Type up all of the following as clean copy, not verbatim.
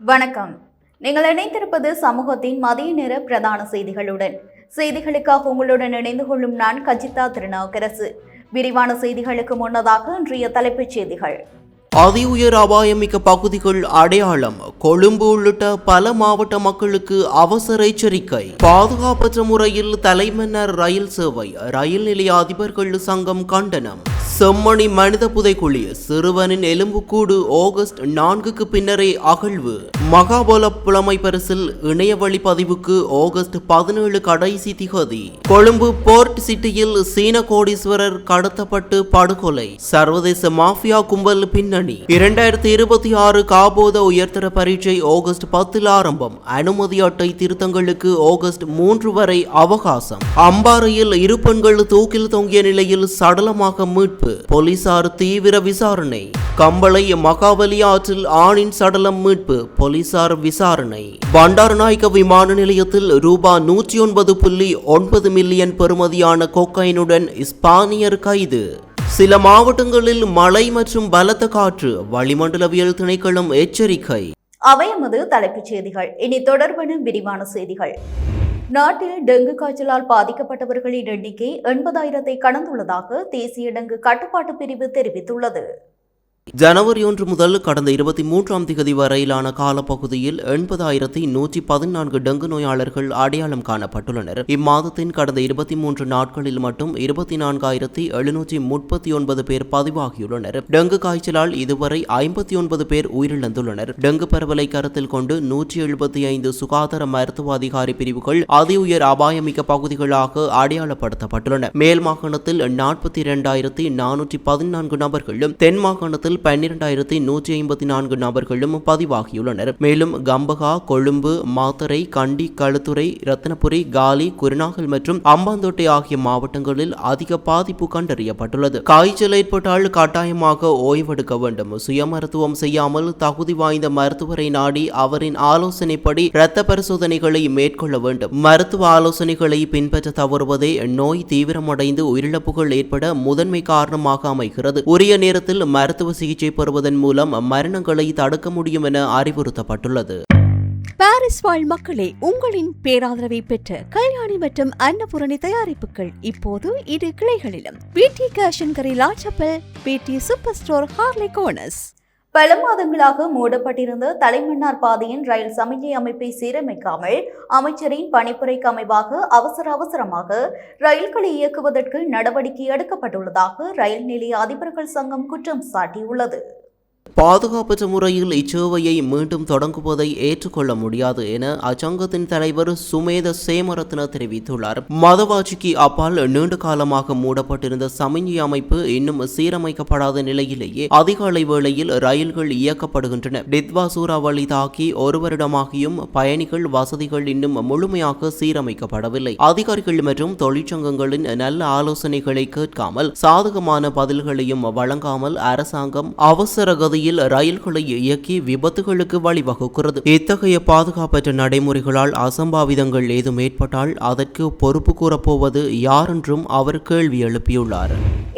வணக்கம். நீங்கள் இணைந்திருப்பது சமூகத்தின் மதிய நேர பிரதான செய்திகளுடன். செய்திகளுக்காக உங்களுடன் இணைந்து கொள்ளும் நான் கஜிதா திருநாவுக்கரசு. விரிவான செய்திகளுக்கு முன்னதாக இன்றைய தலைப்புச் செய்திகள். அதி உயர் அபாயமிக்க பகுதிகள் அடையாளம். கொழும்பு உள்ளிட்ட பல மாவட்ட மக்களுக்கு அவசர எச்சரிக்கை. பாதுகாப்பற்ற முறையில் தலைமன்னார் ரயில் சேவை. ரயில் நிலைய அதிபர்கள் சங்கம் கண்டனம். செம்மணி மனித புதைக்குழி. சிறுவனின் எலும்புக்கூடு ஆகஸ்ட் 4க்கு பின்னரே அகழ்வு. மகாபல புலமை பரிசில் இணையவழி பதிவுக்கு ஆகஸ்ட் 17 கடைசி திகதி. கொழும்பு போர்ட் சிட்டியில் சீன கோடீஸ்வரர் கடத்தப்பட்டு படுகொலை. சர்வதேச மாஃபியா கும்பல் பின்னணி. 2026 காபோத உயர்தர பரீட்சை ஆகஸ்ட் 10 ஆரம்பம். அனுமதி அட்டை திருத்தங்களுக்கு ஆகஸ்ட் 3 வரை அவகாசம். அம்பாறையில் இரு பெண்கள் தூக்கில் தொங்கிய நிலையில் சடலமாக மீட்பு. போலீசார் தீவிர விசாரணை. கம்பளை மகாவலி ஆற்றில் ஆணின் சடலம் மீட்பு. போலீசார் விசாரணை. பண்டாரநாயக்க விமான நிலையத்தில் ரூபாய் 109.9 மில்லியன் பெறுமதியான கொக்கைனுடன் ஸ்பானியர் கைது. சில மாவட்டங்களில் மழை மற்றும் பலத்த காற்று. வளிமண்டலவியல் திணைக்களம் எச்சரிக்கை. அவை எமது தலைப்புச் செய்திகள். இனி தொடர்பான விரிவான செய்திகள். நாட்டில் டெங்கு காய்ச்சலால் பாதிக்கப்பட்டவர்களின் எண்ணிக்கை 80,000-ஐ கடந்துள்ளதாக தேசிய டெங்கு கட்டுப்பாட்டு பிரிவு தெரிவித்துள்ளது. ஜனவரி 1 முதல் கடந்த 23ஆம் திகதி வரையிலான காலப்பகுதியில் 80,114 டெங்கு நோயாளர்கள் அடையாளம் காணப்பட்டுள்ளனர். இம்மாதத்தின் கடந்த 23 நாட்களில் மட்டும் 24,739 பேர் பதிவாகியுள்ளனர். டெங்கு காய்ச்சலால் இதுவரை 59 பேர் உயிரிழந்துள்ளனர். டெங்கு பரவலை கருத்தில் கொண்டு 175 சுகாதார மருத்துவ அதிகாரி பிரிவுகள் அதி உயர் அபாயமிக்க பகுதிகளாக அடையாளப்படுத்தப்பட்டுள்ளன. மேல் மாகாணத்தில் 42,414 நபர்களும், தென் மாகாணத்தில் 12,154 நபர்களும் பதிவாகியுள்ளனர். மேலும் கம்பகா, கொழும்பு, மாத்தறை, கண்டி, களுத்துறை, ரத்தினபுரி, காலி, குருநாகல் மற்றும் அம்பாந்தோட்டை ஆகிய மாவட்டங்களில் அதிக பாதிப்பு கண்டறியப்பட்டுள்ளது. காய்ச்சல் ஏற்பட்டால் கட்டாயமாக ஓய்வெடுக்க வேண்டும். சுய மருத்துவம் செய்யாமல் தகுதி வாய்ந்த மருத்துவரை நாடி அவரின் ஆலோசனைப்படி இரத்த பரிசோதனைகளை மேற்கொள்ள வேண்டும். மருத்துவ ஆலோசனைகளை பின்பற்ற தவறுவதே நோய் தீவிரமடைந்து உயிரிழப்புகள் ஏற்பட முதன்மை காரணமாக அமைகிறது. உரிய நேரத்தில் மருத்துவ சிகிச்சை பெறுவதன் மூலம் மரணங்களை தடுக்க முடியும் என அறிவுறுத்தப்பட்டுள்ளது. பாரிஸ் வாழ் மக்களே, உங்களின் பேராதரவை பெற்ற கல்யாணி மற்றும் அன்னபூரணி தயாரிப்புகள் இப்போது இரு கிளைகளிலும். பிடி கேஷன் கரி லாச்சப்பல், பிடி சூப்பர் ஸ்டோர், ஹார்லி கோனஸ். பல மாதங்களாக மூடப்பட்டிருந்த தலைமன்னார் பாதையின் ரயில் சமிக்ஞை அமைப்பை சீரமைக்காமல் அமைச்சரின் பணிப்புரைக்கு அமைவாக அவசரமாக ரயில்களை இயக்குவதற்கு நடவடிக்கை எடுக்கப்பட்டுள்ளதாக ரயில் நிலைய அதிபர்கள் சங்கம் குற்றம் சாட்டியுள்ளது. பாதுகாப்பற்ற முறையில் இச்சேவையை மீண்டும் தொடங்குவதை ஏற்றுக்கொள்ள முடியாது என அச்சங்கத்தின் தலைவர் சுமேத சேமரத்ன தெரிவித்துள்ளார். மதவாட்சிக்கு அப்பால் நீண்ட காலமாக மூடப்பட்டிருந்த சமிக்ஞை அமைப்பு இன்னும் சீரமைக்கப்படாத நிலையிலேயே அதிகாலை வேளையில் ரயில்கள் இயக்கப்படுகின்றன. டித்வா சூறாவளி தாக்கி ஒரு வருடமாகியும் பயணிகள் வசதிகள் இன்னும் முழுமையாக சீரமைக்கப்படவில்லை. அதிகாரிகள் மற்றும் தொழிற்சங்கங்களின் நல்ல ஆலோசனைகளை கேட்காமல், சாதகமான பதில்களையும் வழங்காமல் அரசாங்கம் அவசர கதியில் ரயில்களை இயக்கி விபத்துகளுக்கு வழிவகுக்கிறது. இத்தகைய பாதுகாப்பற்ற நடைமுறைகளால் அசம்பாவிதங்கள் ஏதும் ஏற்பட்டால் அதற்கு பொறுப்பு கூறப்போவது யார் என்றும் அவர் கேள்வி எழுப்பியுள்ளார்.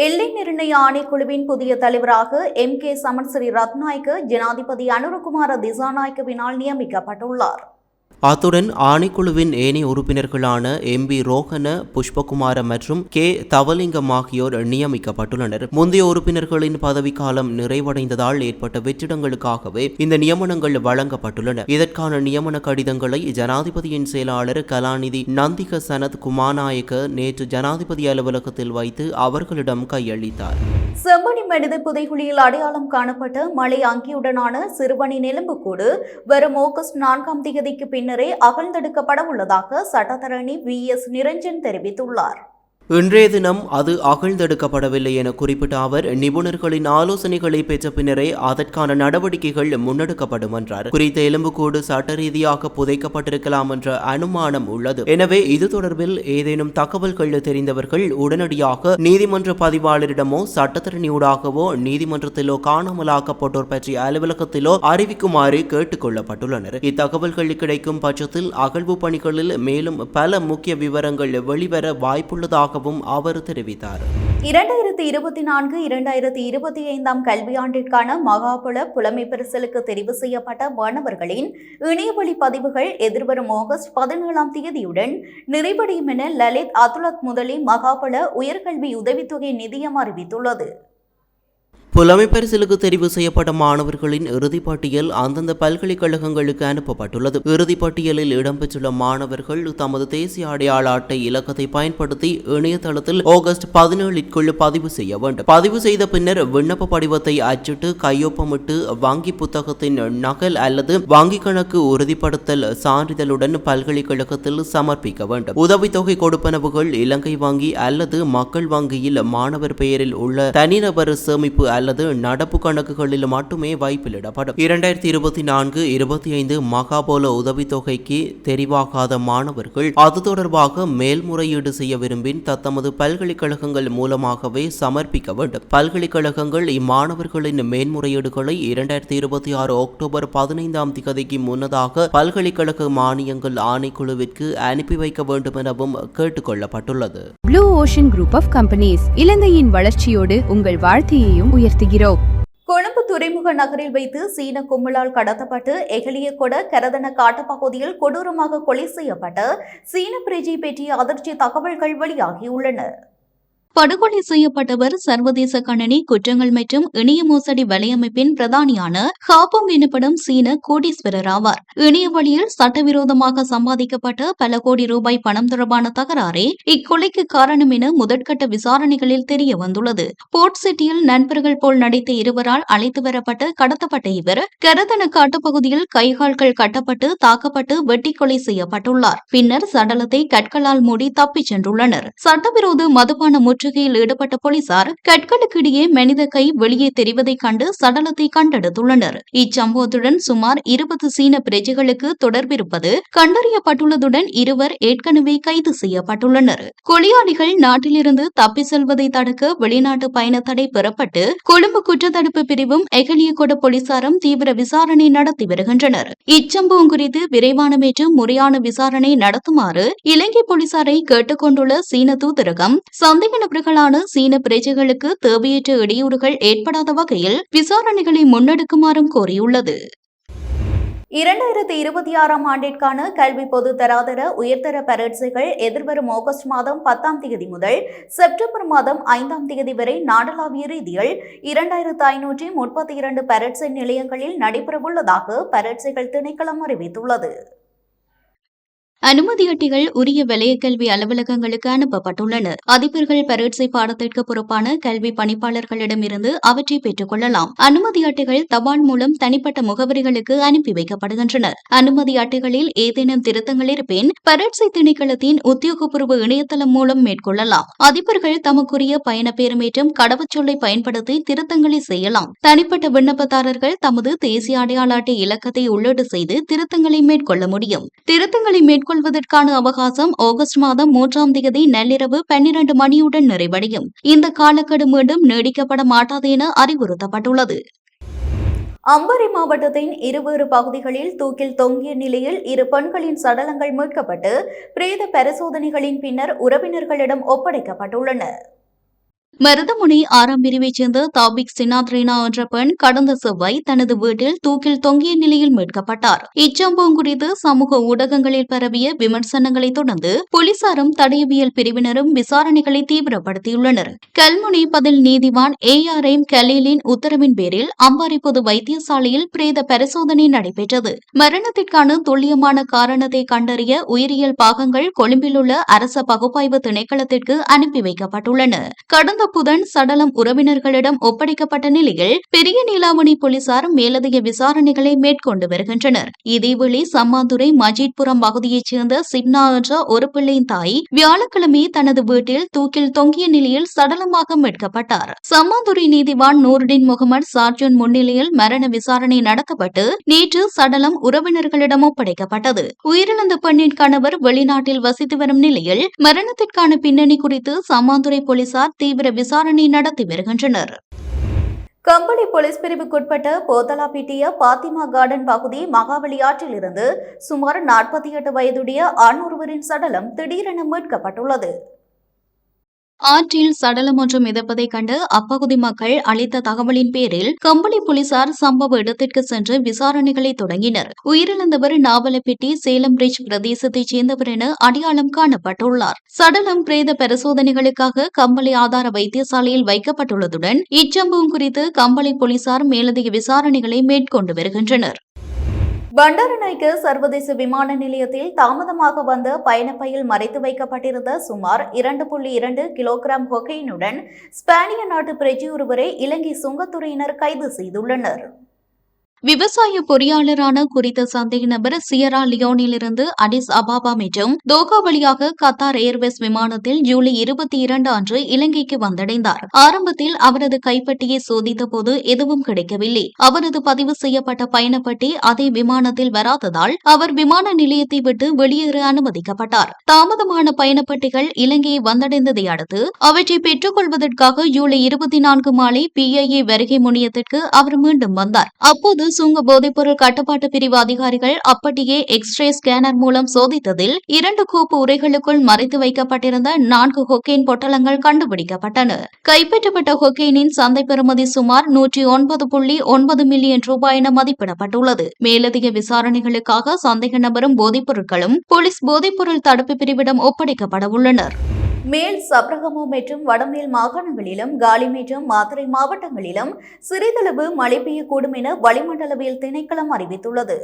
எல்லை நிர்ணய ஆணைக்குழுவின் புதிய தலைவராக MK சமன்சிறி ரத்நாயக்க ஜனாதிபதி அனுரகுமார திசாநாயக்கவினால் நியமிக்கப்பட்டுள்ளார். அத்துடன் ஆணைக்குழுவின் ஏனைய உறுப்பினர்களான MP ரோஹன, புஷ்பகுமார மற்றும் K தவலிங்கம் ஆகியோர் நியமிக்கப்பட்டுள்ளனர். முந்தைய உறுப்பினர்களின் பதவிக்காலம் நிறைவடைந்ததால் ஏற்பட்ட வெற்றிடங்களுக்காகவே இந்த நியமனங்கள் வழங்கப்பட்டுள்ளன. இதற்கான நியமன கடிதங்களை ஜனாதிபதியின் செயலாளர் கலாநிதி நந்திக சனத் குமாநாயக்க நேற்று ஜனாதிபதி அலுவலகத்தில் வைத்து அவர்களிடம் கையளித்தார். செம்மணி மனித புதைகுழியில் அடையாளம் காணப்பட்ட மலை அங்கியுடனான சிறுவனின் எலும்புக்கூடு வரும் ஆகஸ்ட் 4ஆம் தேதிக்கு பின்னரே அகழ்ந்தெடுக்கப்பட உள்ளதாக சட்டத்தரணி VS நிரஞ்சன் தெரிவித்துள்ளார். இன்றைய தினம் அது அகழ்ந்தெடுக்கப்படவில்லை என குறிப்பிட்ட அவர், நிபுணர்களின் ஆலோசனைகளை பெற்ற பின்னரே அதற்கான நடவடிக்கைகள் முன்னெடுக்கப்படும் என்றார். குறித்த எலும்புக்கூடு சட்ட ரீதியாக புதைக்கப்பட்டிருக்கலாம் என்ற அனுமானம் உள்ளது. எனவே இது தொடர்பில் ஏதேனும் தகவல்கள் தெரிந்தவர்கள் உடனடியாக நீதிமன்ற பதிவாளரிடமோ சட்டத்தரணியூடாகவோ நீதிமன்றத்திலோ காணாமலாக்கப்பட்டோர் பற்றிய அலுவலகத்திலோ அறிவிக்குமாறு கேட்டுக் கொள்ளப்பட்டுள்ளனர். இத்தகவல்கள் கிடைக்கும் பட்சத்தில் அகழ்வு பணிகளில் மேலும் பல முக்கிய விவரங்கள் வெளிவர வாய்ப்புள்ளதாக அவர் தெரிவித்தார். 2024-2025 கல்வியாண்டிற்கான மகாபல புலமை பரிசலுக்கு தெரிவு செய்யப்பட்ட மாணவர்களின் இணையவழி பதிவுகள் எதிர்வரும் ஆகஸ்ட் 17ஆம் தேதியுடன் நிறைவடையும் என லலித் அதுலத் முதலி மகாபல உயர்கல்வி உதவித்தொகை நிதியம் அறிவித்துள்ளது. புலமை பரிசிலுக்கு தெரிவு செய்யப்பட்ட மாணவர்களின் இறுதிப்பட்டியல் அந்தந்த பல்கலைக்கழகங்களுக்கு அனுப்பப்பட்டுள்ளது. இறுதிப்பட்டியலில் இடம்பெற்றுள்ள மாணவர்கள் தமது தேசிய அடையாள அட்டை இலக்கத்தை பயன்படுத்தி இணையதளத்தில் ஆகஸ்ட் 17ற்குள் பதிவு செய்ய வேண்டும். பதிவு செய்த பின்னர் விண்ணப்ப படிவத்தை அச்சிட்டு கையொப்பமிட்டு வங்கி புத்தகத்தின் நகல் அல்லது வங்கி கணக்கு உறுதிப்படுத்தல் சான்றிதழுடன் பல்கலைக்கழகத்தில் சமர்ப்பிக்க வேண்டும். உதவித்தொகை கொடுப்பனவுகள் இலங்கை வங்கி அல்லது மக்கள் வங்கியில் மாணவர் பெயரில் உள்ள தனிநபர் சேமிப்பு அல்லது நடப்பு கணக்குகளில் மட்டுமே வைப்பிலிடப்படும். 2024-25 மகாபோல உதவித்தொகைக்கு தெரிவாகாத மாணவர்கள் அது தொடர்பாக மேல்முறையீடு செய்ய விரும்பின் தத்தமது பல்கலைக்கழகங்கள் மூலமாகவே சமர்ப்பிக்க வேண்டும். பல்கலைக்கழகங்கள் இம்மாணவர்களின் மேன்முறையீடுகளை 2026 அக்டோபர் 15ஆம் தேதிக்கு முன்னதாக பல்கலைக்கழக மானியங்கள் ஆணைக்குழுவிற்கு அனுப்பி வைக்க வேண்டும் எனவும் கேட்டுக் கொள்ளப்பட்டுள்ளது. Blue ocean group of companies இலங்கையின் வளர்ச்சியோடு உங்கள் வாழ்க்கையையும் உயர்த்துகிறோம். கொழும்பு துறைமுக நகரில் வைத்து சீன கும்பலால் கடத்தப்பட்டு எகலியகொட கரதன காட்டுப்பகுதியில் கொடூரமாக கொலை செய்யப்பட்ட சீன பிரஜை பற்றிய அதிர்ச்சி தகவல்கள் வெளியாகியுள்ளன. படுகொலை செய்யப்பட்டவர் சர்வதேச கணனி குற்றங்கள் மற்றும் இணைய மோசடி வலையமைப்பின் பிரதானியான ஹாபம் எனப்படும் சீன கோடீஸ்வரர் ஆவார். இணைய வழியில் சட்டவிரோதமாக சம்பாதிக்கப்பட்ட பல கோடி ரூபாய் பணம் தொடர்பான தகராறே இக்கொலைக்கு காரணம் என முதற்கட்ட விசாரணைகளில் தெரிய வந்துள்ளது. போர்ட் சிட்டியில் நண்பர்கள் போல் நடித்த இருவரால் அழைத்து வரப்பட்டு கடத்தப்பட்ட இவர் கரதன காட்டுப்பகுதியில் கைகால்கள் கட்டப்பட்டு தாக்கப்பட்டு வெட்டி கொலை செய்யப்பட்டுள்ளார். பின்னர் சடலத்தை கற்களால் மூடி தப்பிச் சென்றுள்ளனர். சட்டவிரோத மதுபான முற்றுகையில் ஈடுபட்ட போலீசார் கற்களுக்கிடையே மனித கை வெளியே தெரிவதைக் கண்டு சடலத்தை கண்டெடுத்துள்ளனர். இச்சம்பவத்துடன் சுமார் 20 சீன பிரஜைகளுக்கு தொடர்பிருப்பது கண்டறியப்பட்டுள்ளதுடன் இருவர் ஏற்கனவே கைது செய்யப்பட்டுள்ளனர். கொலையாளிகள் நாட்டிலிருந்து தப்பி செல்வதை தடுக்க வெளிநாட்டு பயண தடை பெறப்பட்டு கொழும்பு குற்றத்தடுப்பு பிரிவும் எகலியகொட போலீசாரும் தீவிர விசாரணை நடத்தி வருகின்றனர். இச்சம்பவம் குறித்து விரைவான மற்றும் முறையான விசாரணை நடத்துமாறு இலங்கை போலீசாரை கேட்டுக் கொண்டுள்ள சீன தூதரகம் சந்தேக நபர்களான சீன பிரஜைகளுக்கு தேவையற்ற இடையூறுகள் ஏற்படாத வகையில் விசாரணைகளை முன்னெடுக்குமாறும் கோரியுள்ளது. 2026ஆம் ஆண்டிற்கான கல்வி பொது தராதர உயர்தர பரீட்சைகள் எதிர்வரும் ஆகஸ்ட் மாதம் 10ஆம் தேதி முதல் செப்டம்பர் மாதம் 5ஆம் தேதி வரை நாடளாவிய ரீதியில் 2532 பரீட்சை நிலையங்களில் நடைபெறவுள்ளதாக பரீட்சைகள் திணைக்களம் அறிவித்துள்ளது. அனுமதி அட்டைகள் உரிய வலய கல்வி அலுவலகங்களுக்கு அனுப்பப்பட்டுள்ளன. அதிபர்கள் பரீட்சை பாடத்திற்கு பொறுப்பான கல்வி பணிப்பாளர்களிடமிருந்து அவற்றை பெற்றுக் கொள்ளலாம். அனுமதி அட்டைகள் தபால் மூலம் தனிப்பட்ட முகவரிகளுக்கு அனுப்பி வைக்கப்படுகின்றன. அனுமதி அட்டைகளில் ஏதேனும் திருத்தங்கள் இருப்பின் பரீட்சை திணைக்களத்தின் உத்தியோகபூர்வ இணையதளம் மூலம் மேற்கொள்ளலாம். அதிபர்கள் தமக்குரிய பயண பேர் மற்றும் கடவுச்சொல்லை பயன்படுத்தி திருத்தங்களை செய்யலாம். தனிப்பட்ட விண்ணப்பதாரர்கள் தமது தேசிய அடையாள அட்டை இலக்கத்தை உள்ளீடு செய்து திருத்தங்களை மேற்கொள்ள முடியும். திருத்தங்களை கொள்வதற்கான அவகாசம் ஆகஸ்ட் மாதம் 3ஆம் தேதி நள்ளிரவு 12 மணியுடன் நிறைவடையும். இந்த காலக்கெடு மீண்டும் நீடிக்கப்பட மாட்டாது என அறிவுறுத்தப்பட்டுள்ளது. அம்பாறை மாவட்டத்தின் இருவேறு பகுதிகளில் தூக்கில் தொங்கிய நிலையில் 2 பெண்களின் சடலங்கள் மீட்கப்பட்டு பிரேத பரிசோதனைகளின் பின்னர் உறவினர்களிடம் ஒப்படைக்கப்பட்டுள்ளன. மருதமுனை 6ஆம் பிரிவைச் சேர்ந்த தாபிக் சினாத்ரேனா என்ற பெண் கடந்த செவ்வாய் தனது வீட்டில் தூக்கில் தொங்கிய நிலையில் மீட்கப்பட்டார். இச்சம்பவம் குறித்து சமூக ஊடகங்களில் பரவிய விமர்சனங்களை தொடர்ந்து போலீசாரும் தடயவியல் பிரிவினரும் விசாரணைகளை தீவிரப்படுத்தியுள்ளனர். கல்முனை பதில் நீதிவான் ARM கலீலின் உத்தரவின் பேரில் அம்பாறை பொது வைத்தியசாலையில் பிரேத பரிசோதனை நடைபெற்றது. மரணத்திற்கான துல்லியமான காரணத்தை கண்டறிய உயிரியல் பாகங்கள் கொழும்பில் உள்ள அரச பகுப்பாய்வு திணைக்களத்திற்கு அனுப்பி வைக்கப்பட்டுள்ளன. கடந்த புதன் சடலம் உறவினர்களிடம் ஒப்படைக்கப்பட்ட நிலையில் பெரிய நீலாவணி போலீசார் மேலதிக விசாரணைகளை மேற்கொண்டு வருகின்றனர். இதேவேளை சம்மாந்துறை மஜீத்புரம் பகுதியைச் சேர்ந்த சிப்னா என்ற ஒரு பிள்ளையின் தாய் வியாழக்கிழமை தனது வீட்டில் தூக்கில் தொங்கிய நிலையில் சடலமாக மீட்கப்பட்டார். சம்மாந்துறை நீதிவான் நூருடின் முகமது சார்ஜூன் முன்னிலையில் மரண விசாரணை நடத்தப்பட்டு நேற்று சடலம் உறவினர்களிடம் ஒப்படைக்கப்பட்டது. உயிரிழந்த பெண்ணின் கணவர் வெளிநாட்டில் வசித்து வரும் நிலையில் மரணத்திற்கான பின்னணி குறித்து சம்மாந்துறை போலீசார் தீவிர விசாரணை நடத்தி வருகின்றனர். கம்பளி போலீஸ் பிரிவுக்குட்பட்ட போத்தலாப்பிட்டிய பாத்திமா கார்டன் பகுதி மகாவலி ஆற்றிலிருந்து சுமார் 48 வயதுடைய ஆண் ஒருவரின் சடலம் திடீரென மீட்கப்பட்டுள்ளது. ஆற்றில் சடலம் ஒன்று மிதப்பதைக் கண்டு அப்பகுதி மக்கள் அளித்த தகவலின் பேரில் கம்பளி போலீசார் சம்பவ இடத்திற்கு சென்று விசாரணைகளை தொடங்கினர். உயிரிழந்தவர் நாவலப்பிட்டி சேலம் பிரிட்ஜ் பிரதேசத்தைச் சேர்ந்தவர் என அடையாளம் காணப்பட்டுள்ளார். சடலம் பிரேத பரிசோதனைகளுக்காக கம்பளி ஆதார வைத்தியசாலையில் வைக்கப்பட்டுள்ளதுடன் இச்சம்பவம் குறித்து கம்பளி போலீசார் மேலதிக விசாரணைகளை மேற்கொண்டு வருகின்றனர். பண்டாரநாயக்க சர்வதேச விமான நிலையத்தில் தாமதமாக வந்த பயணப்பையில் மறைத்து வைக்கப்பட்டிருந்த சுமார் 2.2 கிலோகிராம் கொக்கைனுடன் ஸ்பானிய நாட்டு பிரஜை ஒருவரை இலங்கை சுங்கத்துறையினர் கைது செய்துள்ளனர். விவசாய பொறியாளரான குறித்த சந்தேக நபர் சியரா லியோனிலிருந்து அடிஸ் அபாபா மற்றும் தோகா வழியாக கத்தார் ஏர்வேஸ் விமானத்தில் ஜூலை 22 அன்று இலங்கைக்கு வந்தடைந்தார். ஆரம்பத்தில் அவரது கைப்பட்டியை சோதித்த போது எதுவும் கிடைக்கவில்லை. அவரது பதிவு செய்யப்பட்ட பயணப்பட்டி அதே விமானத்தில் வராததால் அவர் விமான நிலையத்தை விட்டு வெளியேற அனுமதிக்கப்பட்டார். தாமதமான பயணப்பட்டிகள் இலங்கையை வந்தடைந்ததை அடுத்து அவற்றை பெற்றுக் கொள்வதற்காக ஜூலை 24 மாலை PIA வருகை முனையத்திற்கு அவர் மீண்டும் வந்தார். அப்போது சுங்க போதைப்பொருள் கட்டுப்பாட்டு பிரிவு அதிகாரிகள் அப்பட்டியை எக்ஸ்ரே ஸ்கேனர் மூலம் சோதித்ததில் 2 கோப்பு உரைகளுக்குள் மறைத்து வைக்கப்பட்டிருந்த 4 கொக்கைன் பொட்டலங்கள் கண்டுபிடிக்கப்பட்டன. கைப்பற்றப்பட்ட கொக்கைனின் சந்தை பெறுமதி சுமார் 109.9 மில்லியன் ரூபாய் என மதிப்பிடப்பட்டுள்ளது. மேலதிக விசாரணைகளுக்காக சந்தேக நபரும் போதைப்பொருட்களும் போலீஸ் போதைப்பொருள் தடுப்பு பிரிவிடம் ஒப்படைக்கப்பட உள்ளனர். மேல் சப்ரகமு மற்றும் வடமேல் மாகாணங்களிலும் காலி மற்றும் மாத்தறை மாவட்டங்களிலும் சிறிதளவு மழை பெய்யக்கூடும் என வளிமண்டலவியல் திணைக்களம் அறிவித்துள்ளது.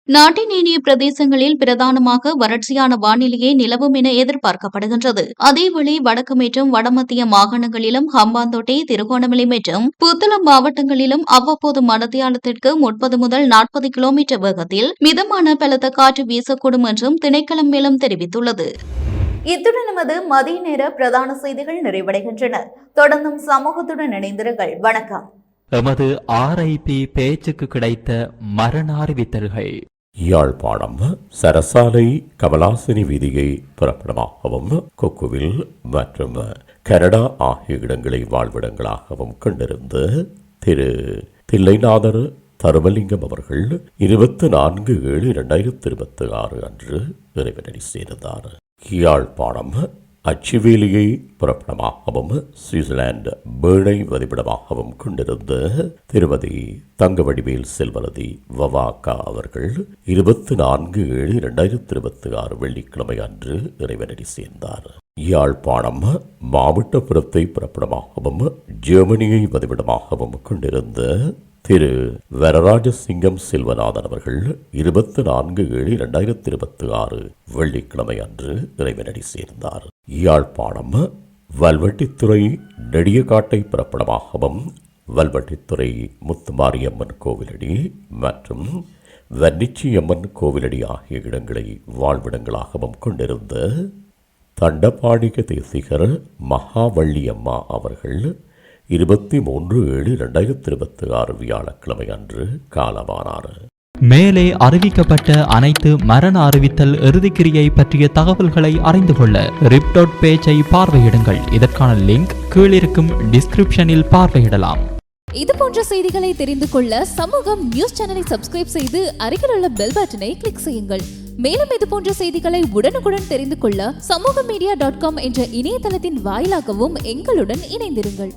நாட்டின் ஏனைய பிரதேசங்களில் பிரதானமாக வறட்சியான வானிலையே நிலவும் என எதிர்பார்க்கப்படுகின்றது. அதேவேளை வடக்கு மற்றும் வடமத்திய மாகாணங்களிலும் ஹம்பாந்தோட்டை, திருகோணமலை மற்றும் புத்தளம் மாவட்டங்களிலும் அவ்வப்போது மணித்தியாலத்திற்கு 30 முதல் 40 கிலோமீட்டர் வேகத்தில் மிதமான பலத்த காற்று வீசக்கூடும் என்றும் திணைக்களம் மேலும் தெரிவித்துள்ளது. இத்துடன் நமது மதிய நேர பிரதான செய்திகள் நிறைவடைகின்றன. தொடர்ந்தும் சமூகத்துடன் இணைந்திருங்கள். வணக்கம். எமது RIP பேச்சுக்கு கிடைத்த மரண அறிவித்தல்கள். யாழ்ப்பாணம் சரசாலை கமலாசினி வீதியை புறப்படமாகவும் கொக்குவில் மற்றும் கனடா ஆகிய இடங்களை வாழ்விடங்களாகவும் கொண்டிருந்த திரு தில்லைநாதர் தருமலிங்கம் அவர்கள் 24/7/2026 அன்று இறைவனடி சேர்ந்தார். யாழ்ப்பாணம் அச்சுவேலியை புறப்படமாகவும் சுவிட்சர்லாந்து பேர்னை வதிப்பிடமாகவும் கொண்டிருந்த திருமதி தங்கவடிவேல் செல்வரதி வவாக்கா அவர்கள் 24/7/2026 வெள்ளிக்கிழமை அன்று இறைவனடி சேர்ந்தார். யாழ்ப்பாணம் மாவட்டபுரத்தை புறப்படமாகவும் ஜெர்மனியை வதிப்பிடமாகவும் கொண்டிருந்த திரு வரராஜசிங்கம் செல்வநாதன் அவர்கள் 24/7/2026 வெள்ளிக்கிழமை அன்று இறைவனடி சேர்ந்தார். யாழ்ப்பாணம் வல்வெட்டித்துறை நெடியகாட்டை புறப்படமாகவும் வல்வெட்டித்துறை முத்துமாரியம்மன் கோவிலடி மற்றும் வன்னிச்சியம்மன் கோவிலடி ஆகிய இடங்களை வாழ்விடங்களாகவும் கொண்டிருந்த தண்டபாணிக தேசிகர் மகாவள்ளியம்மா அவர்கள் 23/7/2026 வியாழக்கிழமை அன்று காலமானார். மேலே அறிவிக்கப்பட்ட அனைத்து மரண அறிவித்தல் இறுதிக்கிரியை பற்றிய தகவல்களை அறிந்து கொள்ள ரிப்டோட் பேஜை பார்வையிடுங்கள். இதற்கான லிங்க் கீழிருக்கும் டிஸ்கிரிப்ஷனில் பார்வையிடலாம். இது போன்ற செய்திகளை தெரிந்து கொள்ள சமூகம் நியூஸ் சேனலை சப்ஸ்கிரைப் செய்து அருகில் உள்ள பெல் பட்டனை கிளிக் செய்யுங்கள். மேலும் இது போன்ற செய்திகளை உடனுக்குடன் தெரிந்து கொள்ள சமூகமீடியா.com என்ற இணையதளத்தின் வாயிலாகவும் எங்களுடன் இணைந்திருங்கள்.